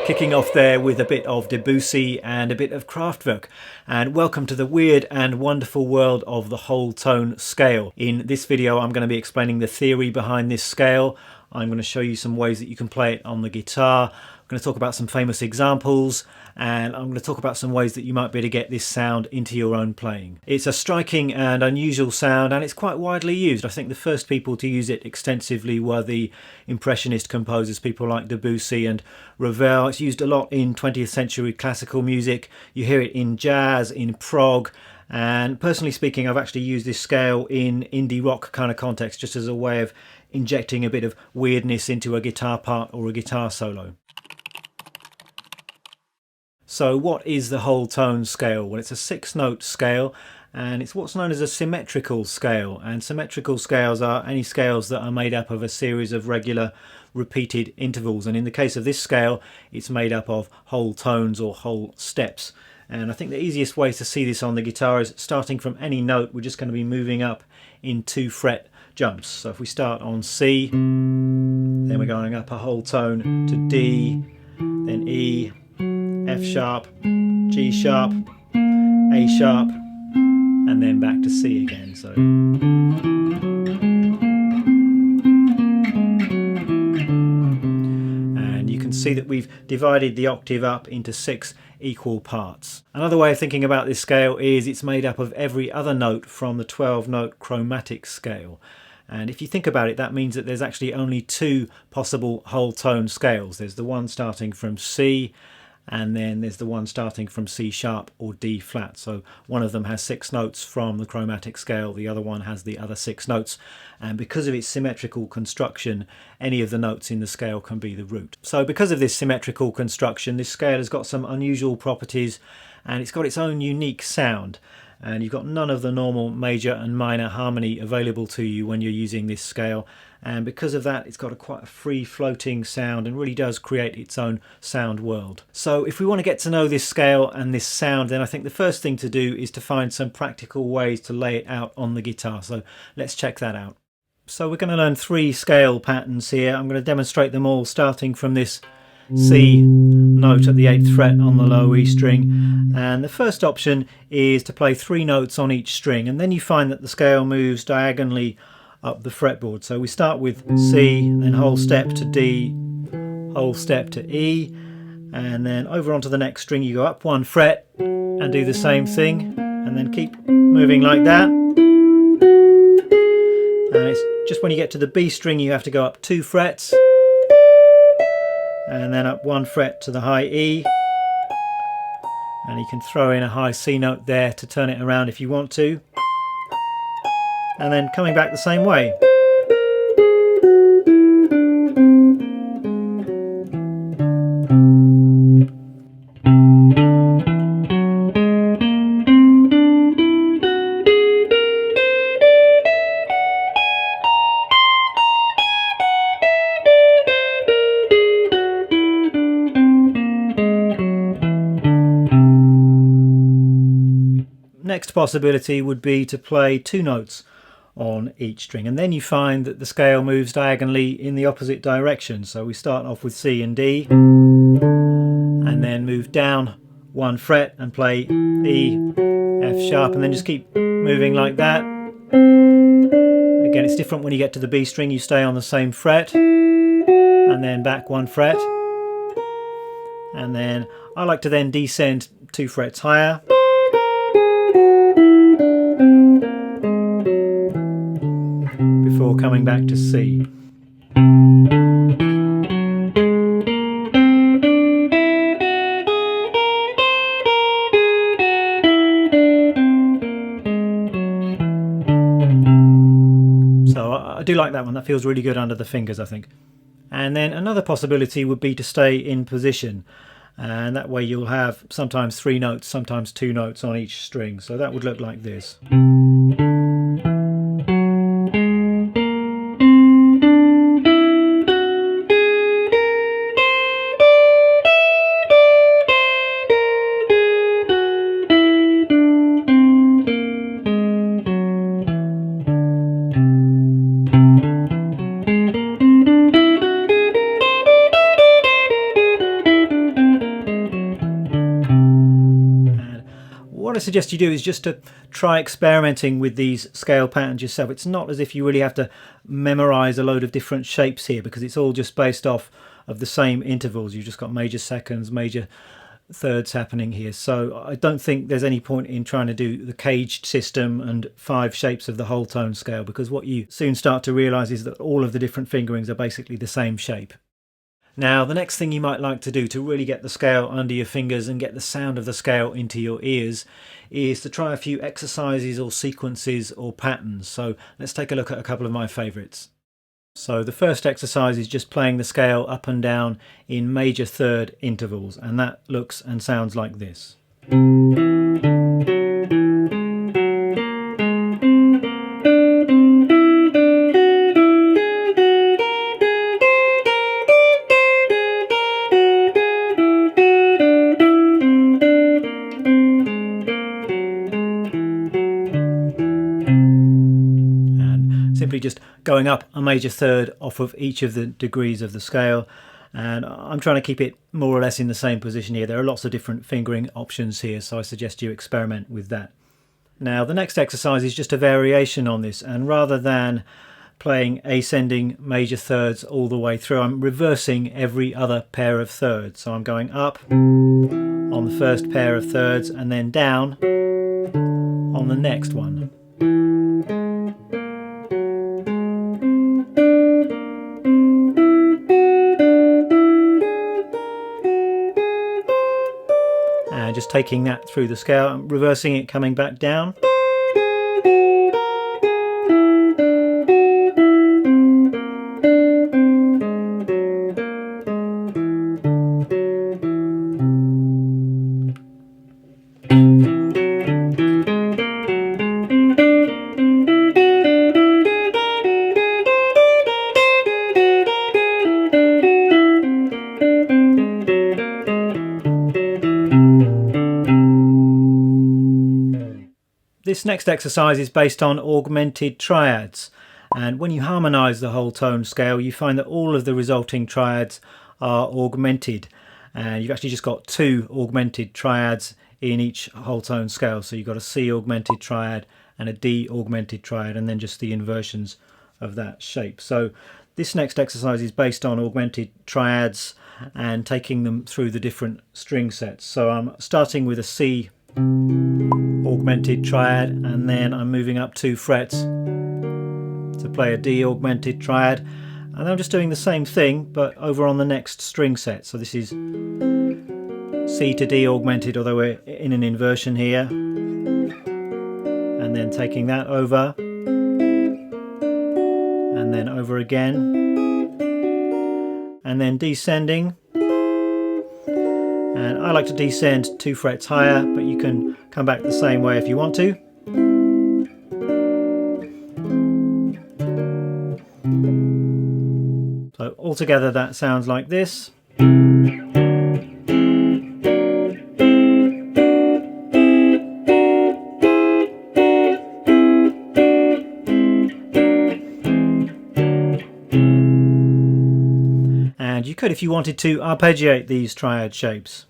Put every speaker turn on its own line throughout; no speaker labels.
Kicking off there with a bit of Debussy and a bit of Kraftwerk. And welcome to the weird and wonderful world of the whole tone scale. In this video I'm going to be explaining the theory behind this scale. I'm going to show you some ways that you can play it on the guitar. I'm going to talk about some famous examples, and I'm going to talk about some ways that you might be able to get this sound into your own playing. It's a striking and unusual sound, and it's quite widely used. I think the first people to use it extensively were the Impressionist composers, people like Debussy and Ravel. It's used a lot in 20th century classical music. You hear it in jazz, in prog, and personally speaking, I've actually used this scale in indie rock kind of context, just as a way of injecting a bit of weirdness into a guitar part or a guitar solo. So what is the whole tone scale? Well, it's a 6-note scale, and it's what's known as a symmetrical scale. And symmetrical scales are any scales that are made up of a series of regular repeated intervals. And in the case of this scale, it's made up of whole tones or whole steps. And I think the easiest way to see this on the guitar is starting from any note. We're just going to be moving up in 2 fret jumps. So if we start on C, then we're going up a whole tone to D, then E, F sharp, G sharp, A sharp, and then back to C again. So and you can see that we've divided the octave up into 6 equal parts. Another way of thinking about this scale is it's made up of every other note from the 12-note chromatic scale. And if you think about it, that means that there's actually only 2 possible whole tone scales. There's the one starting from C, and then there's the one starting from C sharp or D flat. So one of them has 6 notes from the chromatic scale, the other one has the other 6 notes, and because of its symmetrical construction, any of the notes in the scale can be the root. So because of this symmetrical construction, this scale has got some unusual properties, and it's got its own unique sound. And you've got none of the normal major and minor harmony available to you when you're using this scale, and because of that it's got quite a free floating sound and really does create its own sound world. So if we want to get to know this scale and this sound, then I think the first thing to do is to find some practical ways to lay it out on the guitar. So let's check that out. So we're going to learn 3 scale patterns here. I'm going to demonstrate them all starting from this C note at the 8th fret on the low E string, and the first option is to play 3 notes on each string, and then you find that the scale moves diagonally up the fretboard. So we start with C, then whole step to D, whole step to E, and then over onto the next string you go up 1 fret and do the same thing, and then keep moving like that. And it's just when you get to the B string you have to go up 2 frets and then up 1 fret to the high E, and you can throw in a high C note there to turn it around if you want to, and then coming back the same way. Next possibility would be to play 2 notes on each string, and then you find that the scale moves diagonally in the opposite direction. So we start off with C and D, and then move down 1 fret and play E, F sharp, and then just keep moving like that. Again, it's different when you get to the B string. You stay on the same fret and then back 1 fret, and then I like to then descend 2 frets higher, before coming back to C. So I do like that one. That feels really good under the fingers, I think. And then another possibility would be to stay in position, and that way you'll have sometimes 3 notes, sometimes 2 notes on each string. So that would look like this. what I suggest you do is just to try experimenting with these scale patterns yourself. It's not as if you really have to memorize a load of different shapes here, because it's all just based off of the same intervals. You've just got major seconds, major thirds happening here. So I don't think there's any point in trying to do the caged system and 5 shapes of the whole tone scale, because what you soon start to realize is that all of the different fingerings are basically the same shape. Now, the next thing you might like to do to really get the scale under your fingers and get the sound of the scale into your ears is to try a few exercises or sequences or patterns. So let's take a look at a couple of my favorites. So the first exercise is just playing the scale up and down in major third intervals, and that looks and sounds like this. Simply just going up a major third off of each of the degrees of the scale, and I'm trying to keep it more or less in the same position here. There are lots of different fingering options here, so I suggest you experiment with that. Now the next exercise is just a variation on this, and rather than playing ascending major thirds all the way through, I'm reversing every other pair of thirds. So I'm going up on the first pair of thirds and then down on the next one. And just taking that through the scale and reversing it, coming back down. This next exercise is based on augmented triads, and when you harmonize the whole tone scale you find that all of the resulting triads are augmented, and you've actually just got 2 augmented triads in each whole tone scale. So you've got a C augmented triad and a D augmented triad, and then just the inversions of that shape. So this next exercise is based on augmented triads and taking them through the different string sets. So I'm starting with a C augmented triad, and then I'm moving up 2 frets to play a D augmented triad, and I'm just doing the same thing but over on the next string set. So this is C to D augmented, although we're in an inversion here, and then taking that over and then over again, and then descending. And I like to descend 2 frets higher, but you can come back the same way if you want to. So altogether that sounds like this. And you could, if you wanted to, arpeggiate these triad shapes.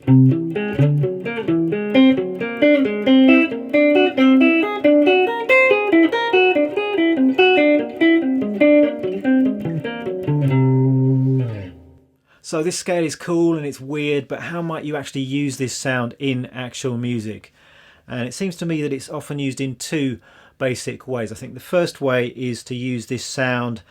So this scale is cool and it's weird, but how might you actually use this sound in actual music? And it seems to me that it's often used in 2 basic ways. I think the first way is to use this sound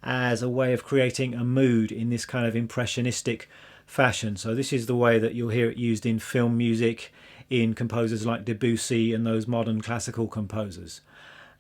as a way of creating a mood in this kind of impressionistic fashion. So this is the way that you'll hear it used in film music, in composers like Debussy and those modern classical composers.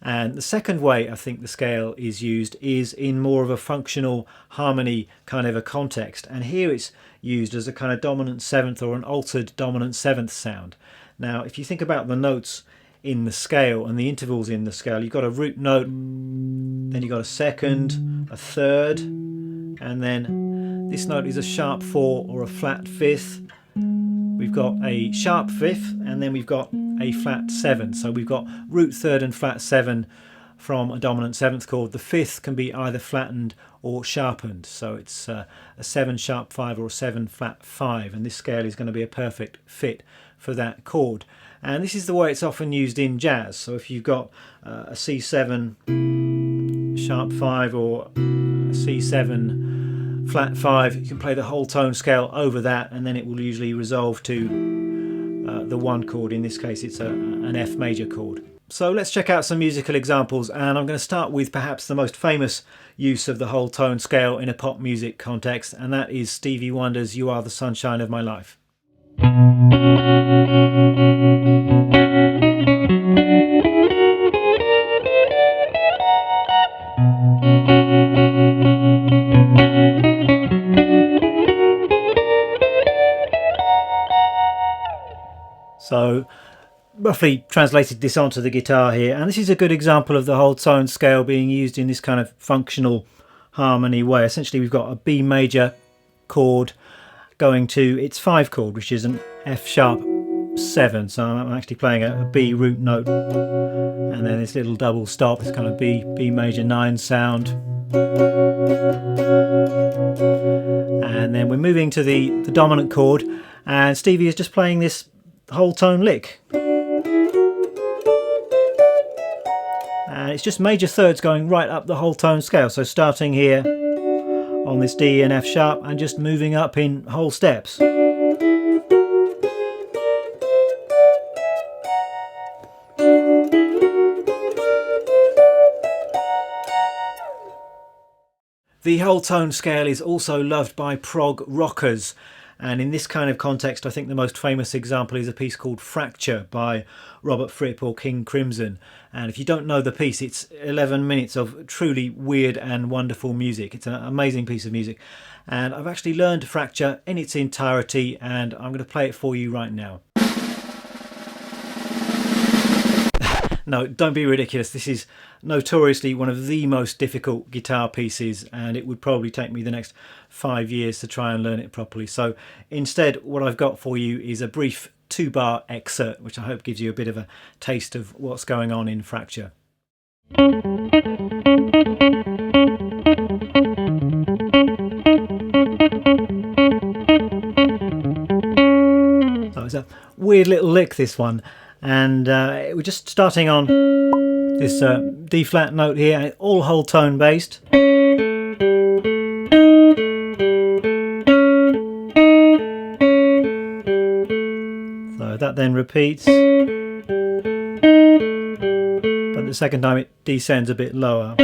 And the second way I think the scale is used is in more of a functional harmony kind of a context, and here it's used as a kind of dominant 7th or an altered dominant 7th sound. Now if you think about the notes in the scale and the intervals in the scale, you've got a root note, then you've got a second, a third, and then this note is a sharp 4 or a flat 5th. We've got a sharp 5th, and then we've got a flat 7. So we've got root 3rd and flat 7 from a dominant 7th chord. The 5th can be either flattened or sharpened, so it's a 7 sharp 5 or a 7 flat 5, and this scale is going to be a perfect fit for that chord. And this is the way it's often used in jazz. So if you've got a C7 sharp 5 or a C7 flat 5, you can play the whole tone scale over that, and then it will usually resolve to the 1 chord. In this case it's an F major chord. So let's check out some musical examples, and I'm going to start with perhaps the most famous use of the whole tone scale in a pop music context, and that is Stevie Wonder's "You Are the Sunshine of My Life." So roughly translated this onto the guitar here, and this is a good example of the whole tone scale being used in this kind of functional harmony way. Essentially we've got a B major chord going to its 5 chord, which is an F sharp 7, so I'm actually playing a B root note, and then this little double stop, it's kind of B major 9 sound, and then we're moving to the dominant chord, and Stevie is just playing this whole tone lick. And it's just major thirds going right up the whole tone scale, so starting here on this D and F sharp and just moving up in whole steps. The whole tone scale is also loved by prog rockers, and in this kind of context I think the most famous example is a piece called Fracture by Robert Fripp or King Crimson. And if you don't know the piece, it's 11 minutes of truly weird and wonderful music. It's an amazing piece of music, and I've actually learned Fracture in its entirety, and I'm going to play it for you right now. No, don't be ridiculous. This is notoriously one of the most difficult guitar pieces, and it would probably take me the next 5 years to try and learn it properly. So instead, what I've got for you is a brief 2-bar excerpt, which I hope gives you a bit of a taste of what's going on in Fracture. So it's a weird little lick, this one, and we're just starting on this D flat note here, all whole tone based. So that then repeats, but the second time it descends a bit lower.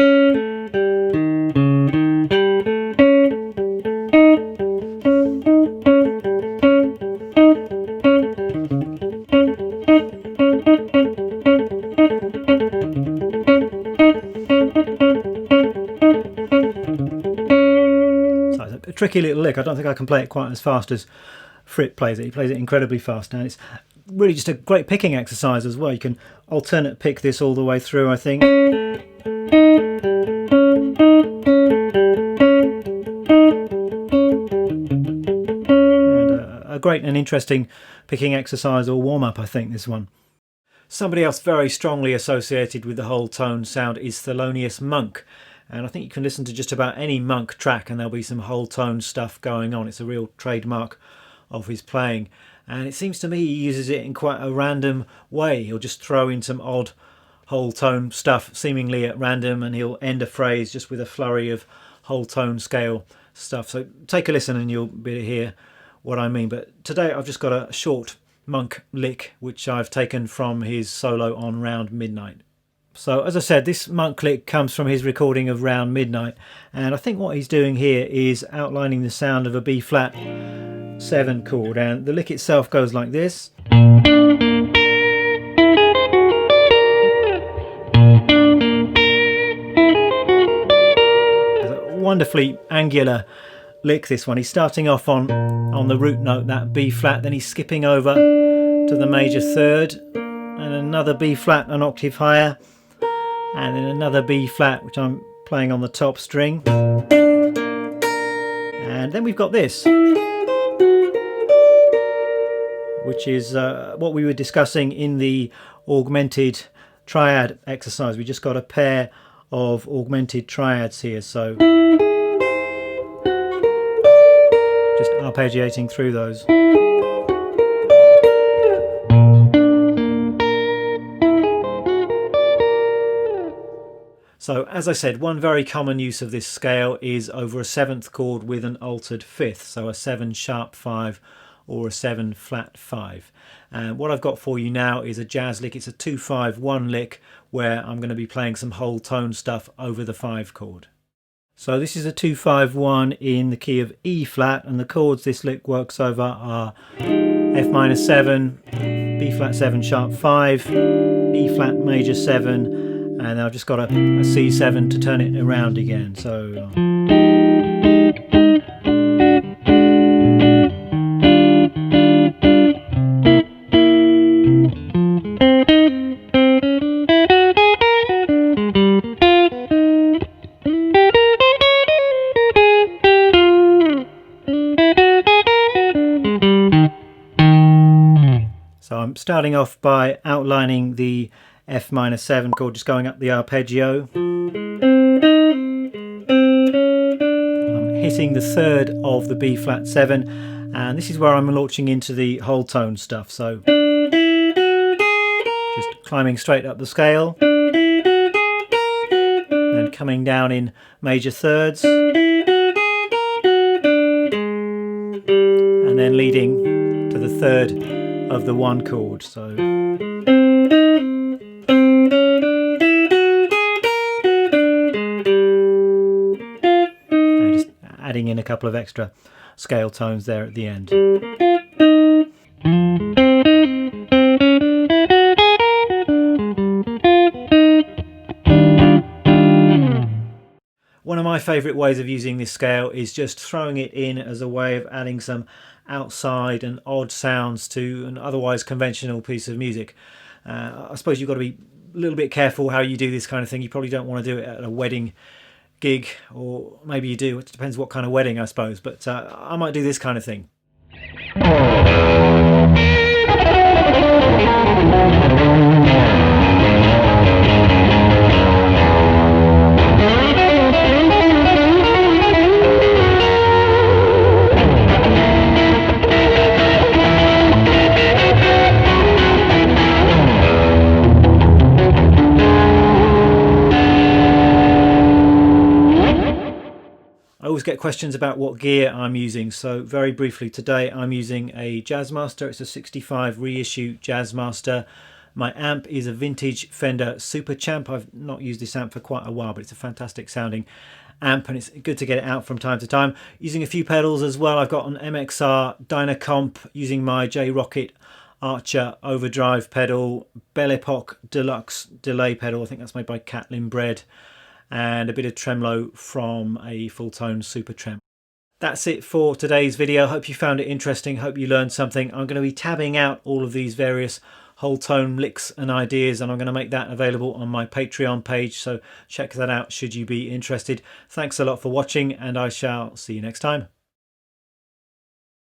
So it's a tricky little lick. I don't think I can play it quite as fast as Fripp plays it. He plays it incredibly fast, and it's really just a great picking exercise as well. You can alternate pick this all the way through, I think. And a great and interesting picking exercise or warm-up, I think, this one. Somebody else very strongly associated with the whole tone sound is Thelonious Monk. And I think you can listen to just about any Monk track and there'll be some whole tone stuff going on. It's a real trademark of his playing, and it seems to me he uses it in quite a random way. He'll just throw in some odd whole tone stuff seemingly at random, and he'll end a phrase just with a flurry of whole tone scale stuff. So take a listen and you'll be able to hear what I mean. But today I've just got a short Monk lick which I've taken from his solo on Round Midnight. So as I said, this Monk lick comes from his recording of Round Midnight, and I think what he's doing here is outlining the sound of a B flat 7 chord, and the lick itself goes like this. It's a wonderfully angular lick, this one. He's starting off on the root note, that B flat, then he's skipping over to the major third, and another B flat an octave higher, and then another B flat which I'm playing on the top string, and then we've got this, which is what we were discussing in the augmented triad exercise. We just got a pair of augmented triads here, so just arpeggiating through those. So as I said, one very common use of this scale is over a 7th chord with an altered 5th, so a 7 sharp 5 or a 7 flat 5. And what I've got for you now is a jazz lick. It's a 2-5-1 lick where I'm going to be playing some whole tone stuff over the 5 chord. So this is a 2-5-1 in the key of E flat, and the chords this lick works over are F minor 7, B flat 7 sharp 5, E flat major 7, and I've just got a C7 to turn it around again. So I'm starting off by outlining the F minor 7 chord, just going up the arpeggio. I'm hitting the 3rd of the B flat 7, and this is where I'm launching into the whole tone stuff. So just climbing straight up the scale, then coming down in major thirds, and then leading to the 3rd of the 1 chord. So and just adding in a couple of extra scale tones there at the end. One of my favourite ways of using this scale is just throwing it in as a way of adding some outside and odd sounds to an otherwise conventional piece of music. I suppose you've got to be a little bit careful how you do this kind of thing. You probably don't want to do it at a wedding gig, or maybe you do. It depends what kind of wedding, I suppose. But I might do this kind of thing. I always get questions about what gear I'm using, so very briefly today I'm using a Jazzmaster. It's a 65 reissue Jazzmaster. My amp is a vintage Fender Super Champ. I've not used this amp for quite a while, but it's a fantastic sounding amp and it's good to get it out from time to time. Using a few pedals as well. I've got an MXR Dynacomp using my J-Rocket Archer overdrive pedal, Belle Epoque Deluxe delay pedal. I think that's made by Catlin Bread, and a bit of tremolo from a full tone Super Trem. That's it for today's video. Hope you found it interesting. Hope you learned something. I'm going to be tabbing out all of these various whole tone licks and ideas, and I'm going to make that available on my Patreon page, so check that out should you be interested. Thanks a lot for watching, and I shall see you next time.